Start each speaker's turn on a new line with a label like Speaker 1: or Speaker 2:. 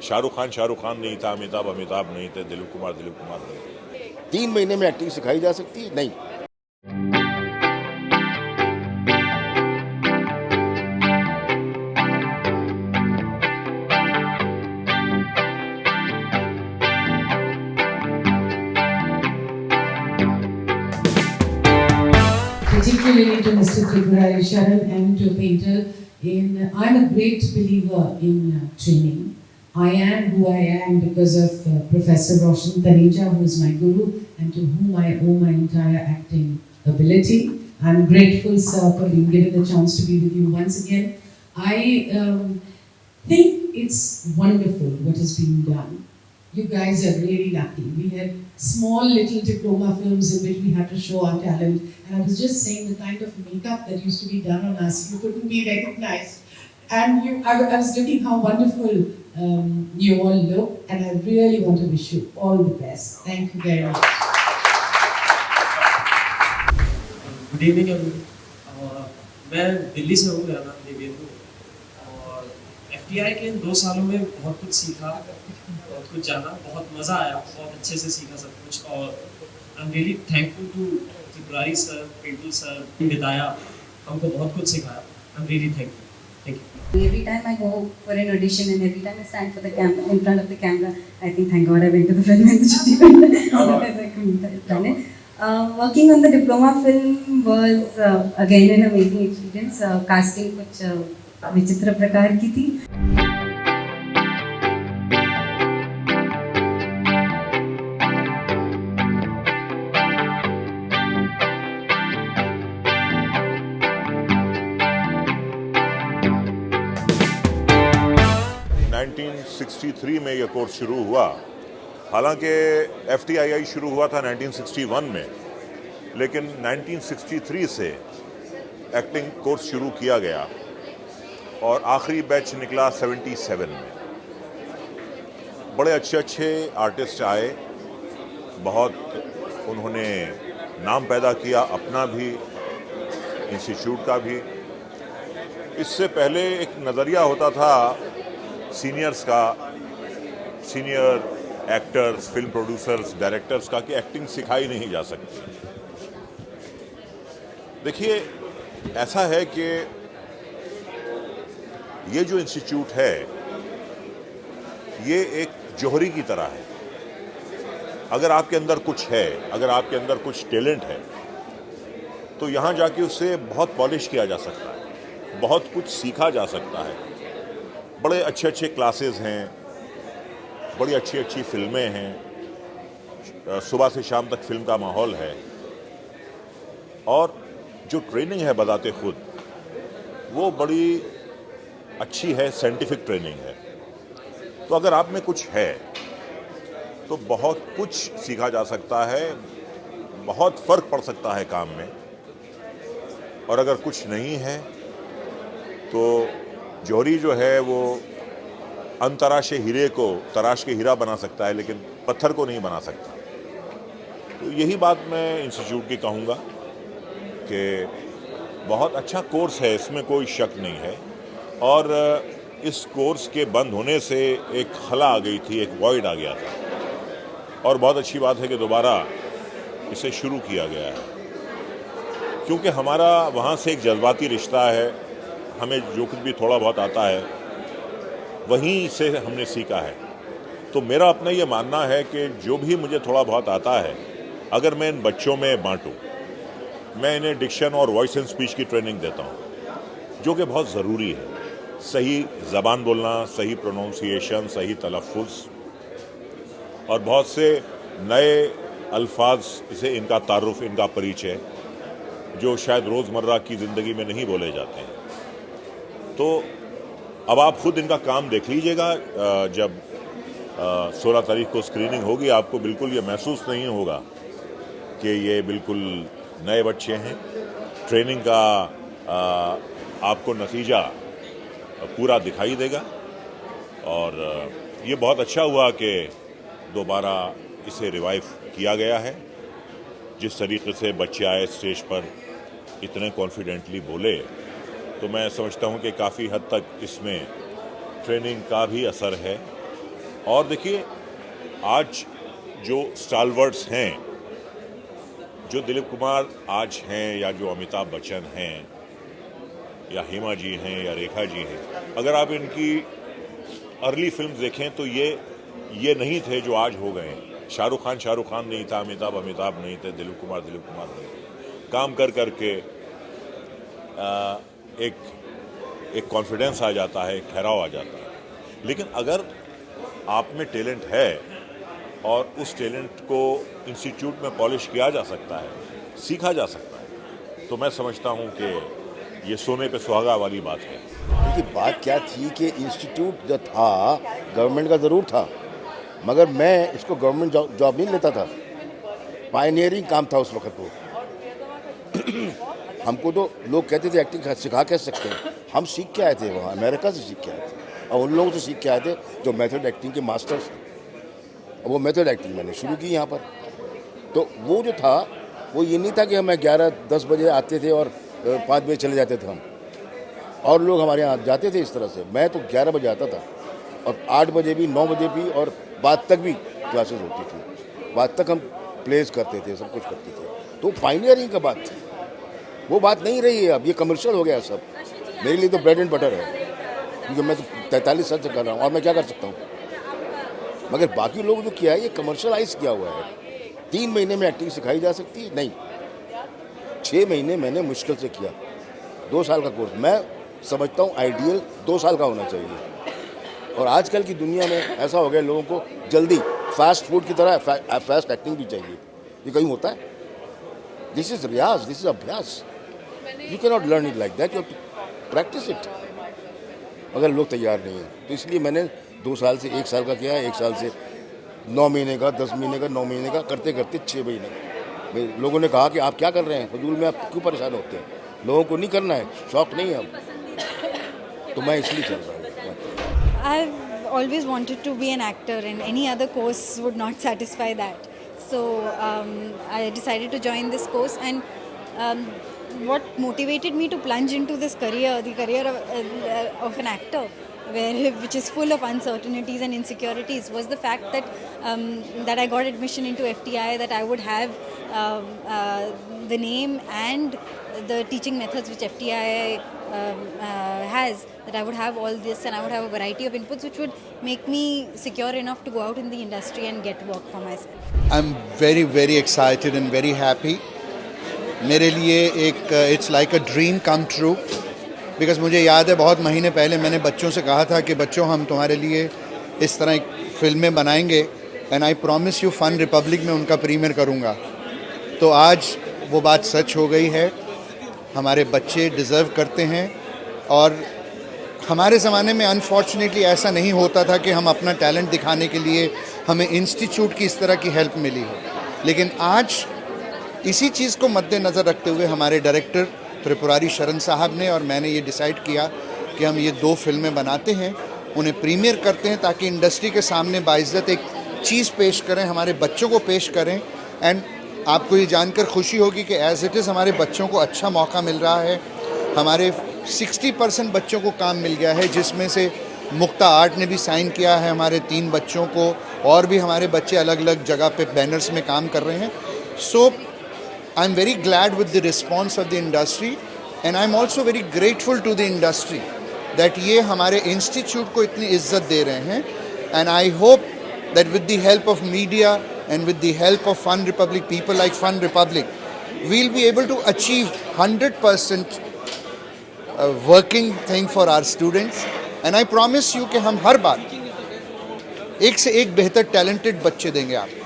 Speaker 1: शाहरुख खान नहीं था, अमिताभ नहीं थे, दिलीप कुमार नहीं थे।
Speaker 2: 3 महीने में एक्टिंग सिखाई जा सकती है? नहीं।
Speaker 3: Particularly to Mr. Tripurari Sharan and to Painter, I'm a great believer in training. I am who I am because of Professor Roshan Taneja, who is my guru and to whom I owe my entire acting ability. I'm grateful, sir, for being given the chance to be with you once again. I think it's wonderful what is being done. You guys are really lucky. We had small little diploma films in which we had to show our talent. And I was just saying the kind of makeup that used to be done on us, you couldn't be recognized. And I was looking how wonderful you all look. And I really want to wish you all the best. Thank you very much.
Speaker 4: Good evening. मैं दिल्ली से हूँ, मेरा नाम देवेंद्र और FTI के इन 2 सालों में बहुत कुछ सीखा, बहुत कुछ जाना, बहुत मज़ा आया, बहुत अच्छे से सीखा सब कुछ। और I am really thankful to Tripurari sir, पेंटू सर, विदाया, हमको बहुत कुछ सिखाया। I am really thankful. Thank you.
Speaker 5: Every time I go for an audition and every time I stand for the camera, in front of the camera, I think, thank God I went to the film institute. Otherwise I couldn't have done it. Working on the diploma film was again an amazing experience. Casting कुछ विचित्र प्रकार की थी।
Speaker 1: 1963 में यह course शुरू हुआ। हालांकि FTII शुरू हुआ था 1961 में, लेकिन 1963 से एक्टिंग कोर्स शुरू किया गया और आखिरी बैच निकला 77 में। बड़े अच्छे आर्टिस्ट आए, बहुत उन्होंने नाम पैदा किया, अपना भी, इंस्टीट्यूट का भी। इससे पहले एक नज़रिया होता था सीनियर्स का, senior actors, film producers, directors का, कि एक्टिंग सिखाई नहीं जा सकती। देखिए, ऐसा है कि ये जो इंस्टीट्यूट है ये एक जौहरी की तरह है। अगर आपके अंदर कुछ है, अगर आपके अंदर कुछ टैलेंट है, तो यहाँ जाके उससे बहुत पॉलिश किया जा सकता है, बहुत कुछ सीखा जा सकता है। बड़े अच्छे क्लासेस हैं, बड़ी अच्छी फिल्में हैं, सुबह से शाम तक फिल्म का माहौल है। और जो ट्रेनिंग है बताते खुद, वो बड़ी अच्छी है, साइंटिफिक ट्रेनिंग है। तो अगर आप में कुछ है तो बहुत कुछ सीखा जा सकता है, बहुत फ़र्क पड़ सकता है काम में। और अगर कुछ नहीं है तो जौहरी जो है वो अनतराशे हीरे को तराश के हीरा बना सकता है, लेकिन पत्थर को नहीं बना सकता। तो यही बात मैं इंस्टीट्यूट की कहूँगा कि बहुत अच्छा कोर्स है, इसमें कोई शक नहीं है। और इस कोर्स के बंद होने से एक खला आ गई थी, एक वॉइड आ गया था। और बहुत अच्छी बात है कि दोबारा इसे शुरू किया गया है, क्योंकि हमारा वहाँ से एक जज्बाती रिश्ता है। हमें जो कुछ भी थोड़ा बहुत आता है वहीं से हमने सीखा है। तो मेरा अपना ये मानना है कि जो भी मुझे थोड़ा बहुत आता है, अगर मैं इन बच्चों में बांटूं, मैं इन्हें डिक्शन और वॉइस एंड स्पीच की ट्रेनिंग देता हूँ, जो कि बहुत ज़रूरी है। सही ज़बान बोलना, सही प्रोनाउंसिएशन, सही तलफ़ुज़, और बहुत से नए अल्फाज से इनका तारुफ, इनका परिचय, जो शायद रोज़मर्रा की ज़िंदगी में नहीं बोले जाते हैं। तो अब आप खुद इनका काम देख लीजिएगा। जब 16 तारीख को स्क्रीनिंग होगी, आपको बिल्कुल ये महसूस नहीं होगा कि ये बिल्कुल नए बच्चे हैं। ट्रेनिंग का आपको नतीजा पूरा दिखाई देगा। और ये बहुत अच्छा हुआ कि दोबारा इसे रिवाइव किया गया है। जिस तरीके से बच्चे आए स्टेज पर, इतने कॉन्फिडेंटली बोले, तो मैं समझता हूँ कि काफ़ी हद तक इसमें ट्रेनिंग का भी असर है। और देखिए, आज जो स्टालवर्ड्स हैं, जो दिलीप कुमार आज हैं, या जो अमिताभ बच्चन हैं, या हेमा जी हैं, या रेखा जी हैं, अगर आप इनकी अर्ली फिल्म देखें तो ये नहीं थे जो आज हो गए हैं। शाहरुख खान नहीं था, अमिताभ नहीं थे, दिलीप कुमार नहीं थे। काम कर करके एक कॉन्फिडेंस आ जाता है, एक ठहराव आ जाता है। लेकिन अगर आप में टैलेंट है और उस टैलेंट को इंस्टीट्यूट में पॉलिश किया जा सकता है, सीखा जा सकता है, तो मैं समझता हूं कि ये सोने पे सुहागा वाली बात है।
Speaker 2: देखिए, बात क्या थी कि इंस्टीट्यूट जो था गवर्नमेंट का ज़रूर था, मगर मैं इसको गवर्नमेंट जॉब नहीं लेता था। पायनियरिंग काम था उस वक्त वो। हमको तो लोग कहते थे एक्टिंग सिखा कह सकते हैं, हम सीख के आए थे वहाँ, अमेरिका से सीख के आए थे, और उन लोगों से सीख के आए थे जो मेथड एक्टिंग के मास्टर्स थे। और वो मेथड एक्टिंग मैंने शुरू की यहाँ पर। तो वो जो था वो ये नहीं था कि हम 11-10 बजे आते थे और 5 बजे चले जाते थे हम, और लोग हमारे यहाँ जाते थे इस तरह से। मैं तो 11 बजे आता था, और 8 बजे भी, 9 बजे भी, और बाद तक भी क्लासेस होती थी। बाद तक हम प्लेस करते थे, सब कुछ करते थे। तो पायनियरिंग का बात थी, वो बात नहीं रही है अब। ये कमर्शियल हो गया सब। मेरे लिए तो ब्रेड एंड बटर है, क्योंकि मैं तो 43 साल से कर रहा हूँ, और मैं क्या कर सकता हूँ। मगर बाकी लोग जो किया है, ये कमर्शलाइज किया हुआ है। 3 महीने में एक्टिंग सिखाई जा सकती नहीं, 6 महीने मैंने मुश्किल से किया। 2 साल का कोर्स मैं समझता हूँ आइडियल 2 साल का होना चाहिए। और आजकल की दुनिया में ऐसा हो गया, लोगों को जल्दी फास्ट फूड की तरह फास्ट एक्टिंग भी चाहिए। ये कहीं होता है? दिस इज रियाज, दिस इज अभ्यास। You can not learn it like that, you have to practice it. मगर लोग तैयार नहीं हैं, तो इसलिए मैंने 2 साल से 1 साल का किया, 1 साल से 9 महीने का, 10 महीने का, 9 महीने का, करते करते 6 महीने। लोगों ने कहा कि आप क्या कर रहे हैं फजूल में, आप क्यों परेशान होते हैं? लोगों को नहीं करना है, शौक नहीं है अब, तो मैं इसलिए चल रहा हूँ।
Speaker 5: I've always wanted to be an actor, and any other course would not satisfy that. So I decided to join this course, and what motivated me to plunge into this career, the career of an actor, which is full of uncertainties and insecurities, was the fact that I got admission into FTI, that I would have the name and the teaching methods which FTI has, that I would have all this, and I would have a variety of inputs which would make me secure enough to go out in the industry and get work for myself.
Speaker 6: I'm very, very excited and very happy. मेरे लिए एक it's like a dream come true, because मुझे याद है बहुत महीने पहले मैंने बच्चों से कहा था कि बच्चों हम तुम्हारे लिए इस तरह एक फिल्में बनाएंगे, and I promise you Fun Republic में उनका प्रीमियर करूँगा। तो आज वो बात सच हो गई है। हमारे बच्चे डिज़र्व करते हैं, और हमारे ज़माने में अनफॉर्चुनेटली ऐसा नहीं होता था कि हम अपना टैलेंट दिखाने के लिए हमें इंस्टीट्यूट की इस तरह की हेल्प मिली हो। लेकिन आज इसी चीज़ को मद्देनज़र रखते हुए हमारे डायरेक्टर त्रिपुरारी शरण साहब ने और मैंने ये डिसाइड किया कि हम ये 2 फिल्में बनाते हैं, उन्हें प्रीमियर करते हैं, ताकि इंडस्ट्री के सामने बाइज़्ज़त एक चीज़ पेश करें, हमारे बच्चों को पेश करें। एंड आपको ये जानकर खुशी होगी कि एज़ इट इज़ हमारे बच्चों को अच्छा मौका मिल रहा है। हमारे 60% बच्चों को काम मिल गया है, जिसमें से मुक्ता आर्ट ने भी साइन किया है हमारे 3 बच्चों को, और भी हमारे बच्चे अलग अलग जगह पे बैनर्स में काम कर रहे हैं। So I am very glad with the response of the industry, and I am also very grateful to the industry that ये हमारे इंस्टीट्यूट को इतनी इज्जत दे रहे हैं। And I hope that with the help of media and with the help of Fun Republic, people like Fun Republic, we'll be able to achieve 100% working thing for our students, and I promise you कि हम हर बार एक से एक बेहतर talented बच्चे देंगे आपको।